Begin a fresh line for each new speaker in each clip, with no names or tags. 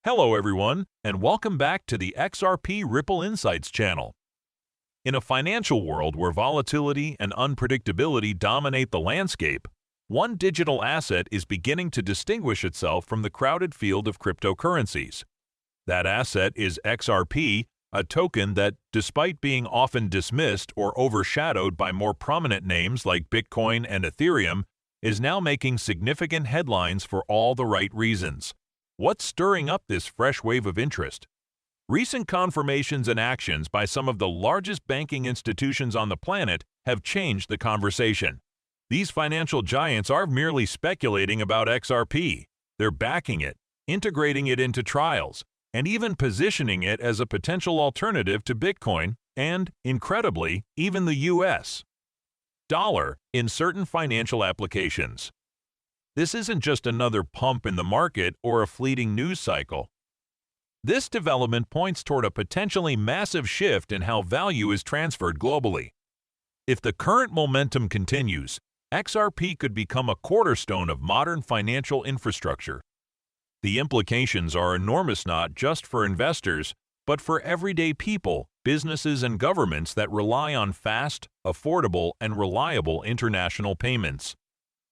Hello everyone, and welcome back to the XRP Ripple Insights channel. In a financial world where volatility and unpredictability dominate the landscape, one digital asset is beginning to distinguish itself from the crowded field of cryptocurrencies. That asset is XRP, a token that, despite being often dismissed or overshadowed by more prominent names like Bitcoin and Ethereum, is now making significant headlines for all the right reasons. What's stirring up this fresh wave of interest? Recent confirmations and actions by some of the largest banking institutions on the planet have changed the conversation. These financial giants aren't merely speculating about XRP. They're backing it, integrating it into trials, and even positioning it as a potential alternative to Bitcoin and, incredibly, even the US dollar in certain financial applications. This isn't just another pump in the market or a fleeting news cycle. This development points toward a potentially massive shift in how value is transferred globally. If the current momentum continues, XRP could become a cornerstone of modern financial infrastructure. The implications are enormous not just for investors, but for everyday people, businesses, and governments that rely on fast, affordable, and reliable international payments.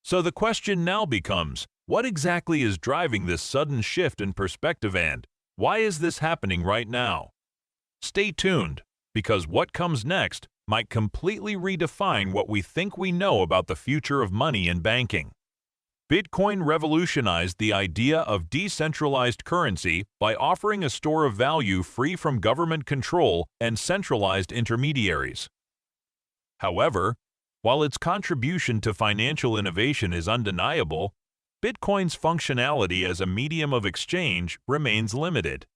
So the question now becomes, what exactly is driving this sudden shift in perspective and why is this happening right now? Stay tuned, because what comes next might completely redefine what we think we know about the future of money and banking. Bitcoin revolutionized the idea of decentralized currency by offering a store of value free from government control and centralized intermediaries. However, while its contribution to financial innovation is undeniable, Bitcoin's functionality as a medium of exchange remains limited.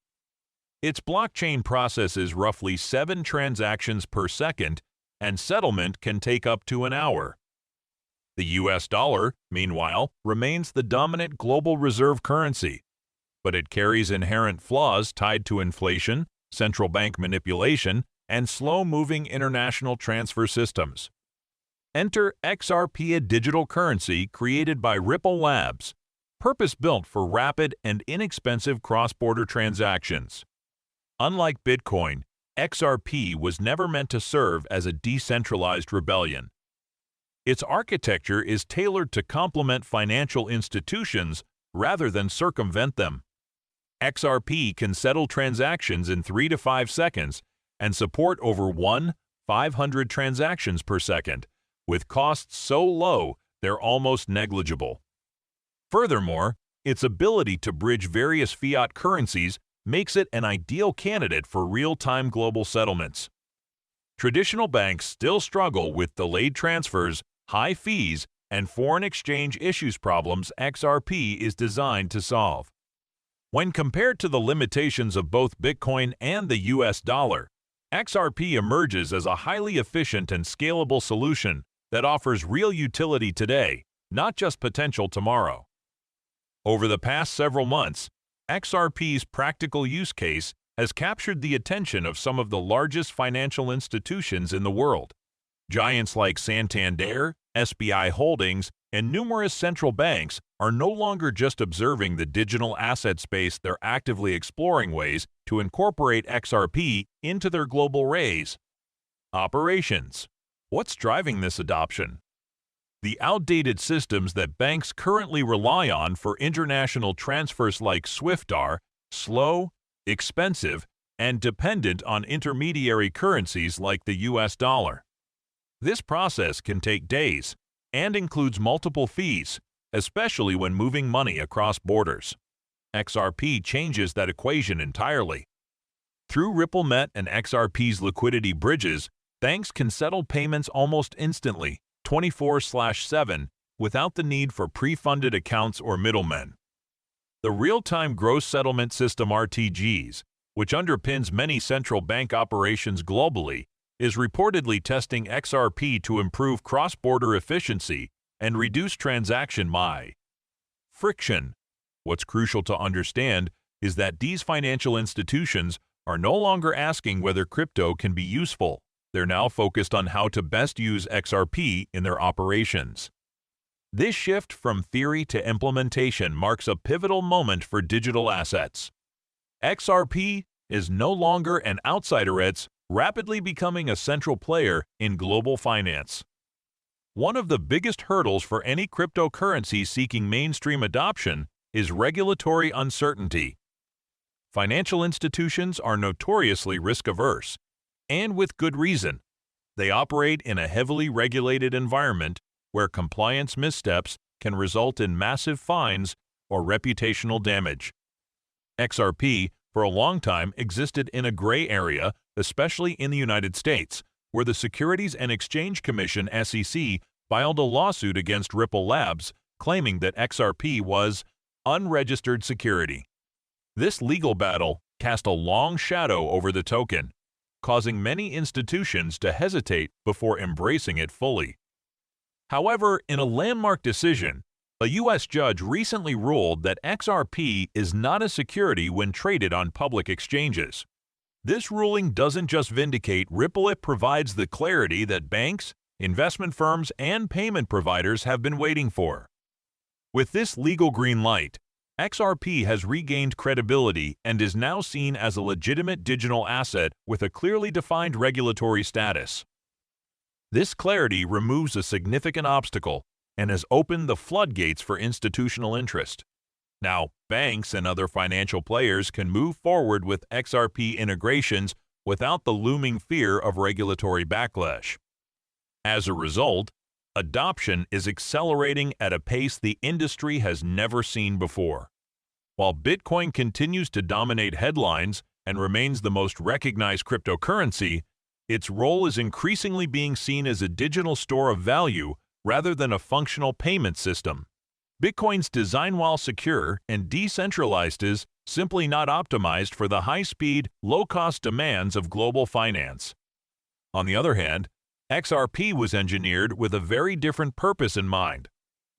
Its blockchain processes roughly 7 transactions per second, and settlement can take up to an hour. The US dollar, meanwhile, remains the dominant global reserve currency, but it carries inherent flaws tied to inflation, central bank manipulation, and slow-moving international transfer systems. Enter XRP, a digital currency created by Ripple Labs, purpose-built for rapid and inexpensive cross-border transactions. Unlike Bitcoin, XRP was never meant to serve as a decentralized rebellion. Its architecture is tailored to complement financial institutions rather than circumvent them. XRP can settle transactions in 3 to 5 seconds and support over 500 transactions per second, with costs so low they're almost negligible. Furthermore, its ability to bridge various fiat currencies makes it an ideal candidate for real-time global settlements. Traditional banks still struggle with delayed transfers, high fees, and foreign exchange issues problems XRP is designed to solve. When compared to the limitations of both Bitcoin and the US dollar, XRP emerges as a highly efficient and scalable solution that offers real utility today, not just potential tomorrow. Over the past several months, XRP's practical use case has captured the attention of some of the largest financial institutions in the world. Giants like Santander, SBI Holdings, and numerous central banks are no longer just observing the digital asset space, they're actively exploring ways to incorporate XRP into their global operations. What's driving this adoption? The outdated systems that banks currently rely on for international transfers like SWIFT are slow, expensive, and dependent on intermediary currencies like the US dollar. This process can take days and includes multiple fees, especially when moving money across borders. XRP changes that equation entirely. Through RippleNet and XRP's liquidity bridges, banks can settle payments almost instantly, 24/7, without the need for pre-funded accounts or middlemen. The real-time gross settlement system (RTGS), which underpins many central bank operations globally, is reportedly testing XRP to improve cross-border efficiency and reduce transaction friction. What's crucial to understand is that these financial institutions are no longer asking whether crypto can be useful. They're now focused on how to best use XRP in their operations. This shift from theory to implementation marks a pivotal moment for digital assets. XRP is no longer an outsider, it's rapidly becoming a central player in global finance. One of the biggest hurdles for any cryptocurrency seeking mainstream adoption is regulatory uncertainty. Financial institutions are notoriously risk-averse, and with good reason. They operate in a heavily regulated environment where compliance missteps can result in massive fines or reputational damage. XRP, for a long time, existed in a gray area, especially in the United States, where the Securities and Exchange Commission (SEC) filed a lawsuit against Ripple Labs, claiming that XRP was unregistered security. This legal battle cast a long shadow over the token, causing many institutions to hesitate before embracing it fully. However, in a landmark decision, a U.S. judge recently ruled that XRP is not a security when traded on public exchanges. This ruling doesn't just vindicate Ripple, it provides the clarity that banks, investment firms, and payment providers have been waiting for. With this legal green light, XRP has regained credibility and is now seen as a legitimate digital asset with a clearly defined regulatory status. This clarity removes a significant obstacle and has opened the floodgates for institutional interest. Now, banks and other financial players can move forward with XRP integrations without the looming fear of regulatory backlash. As a result, adoption is accelerating at a pace the industry has never seen before. While Bitcoin continues to dominate headlines and remains the most recognized cryptocurrency, its role is increasingly being seen as a digital store of value rather than a functional payment system. Bitcoin's design, while secure and decentralized, is simply not optimized for the high-speed, low-cost demands of global finance. On the other hand, XRP was engineered with a very different purpose in mind: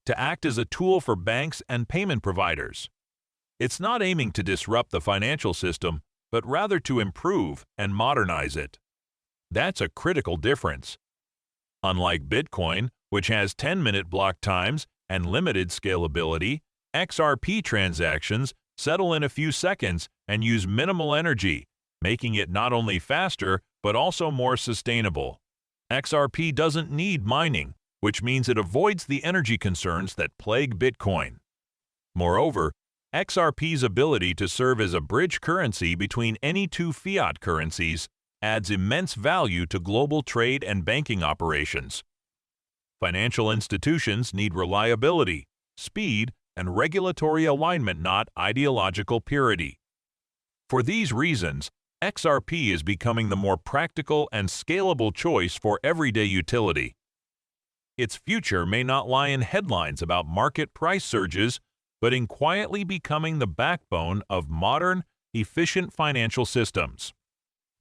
to act as a tool for banks and payment providers. It's not aiming to disrupt the financial system, but rather to improve and modernize it. That's a critical difference. Unlike Bitcoin, which has 10-minute block times and limited scalability, XRP transactions settle in a few seconds and use minimal energy, making it not only faster but also more sustainable. XRP doesn't need mining, which means it avoids the energy concerns that plague Bitcoin. Moreover, XRP's ability to serve as a bridge currency between any two fiat currencies adds immense value to global trade and banking operations. Financial institutions need reliability, speed, and regulatory alignment, not ideological purity. For these reasons, XRP is becoming the more practical and scalable choice for everyday utility. Its future may not lie in headlines about market price surges, but in quietly becoming the backbone of modern, efficient financial systems.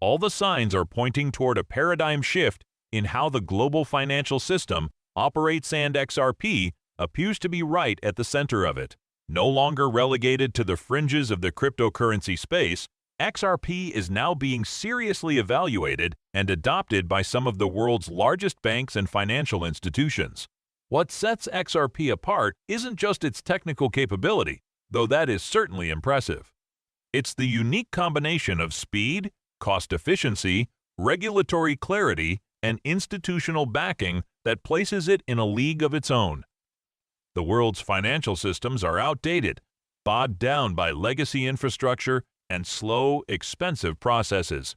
All the signs are pointing toward a paradigm shift in how the global financial system operates, and XRP appears to be right at the center of it. No longer relegated to the fringes of the cryptocurrency space, XRP is now being seriously evaluated and adopted by some of the world's largest banks and financial institutions. What sets XRP apart isn't just its technical capability, though that is certainly impressive. It's the unique combination of speed, cost efficiency, regulatory clarity, and institutional backing that places it in a league of its own. The world's financial systems are outdated, bogged down by legacy infrastructure and slow, expensive processes.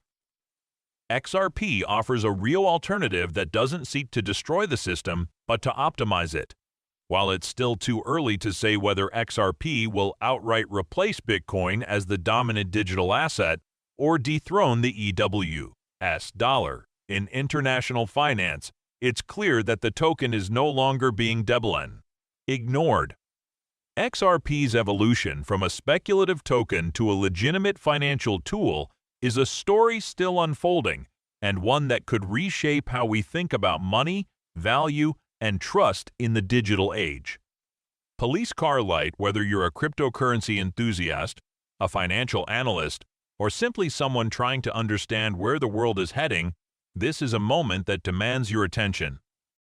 XRP offers a real alternative that doesn't seek to destroy the system, but to optimize it. While it's still too early to say whether XRP will outright replace Bitcoin as the dominant digital asset or dethrone the US dollar in international finance, it's clear that the token is no longer being ignored. XRP's evolution from a speculative token to a legitimate financial tool is a story still unfolding, and one that could reshape how we think about money, value, and trust in the digital age. Police car light, whether you're a cryptocurrency enthusiast, a financial analyst, or simply someone trying to understand where the world is heading, this is a moment that demands your attention.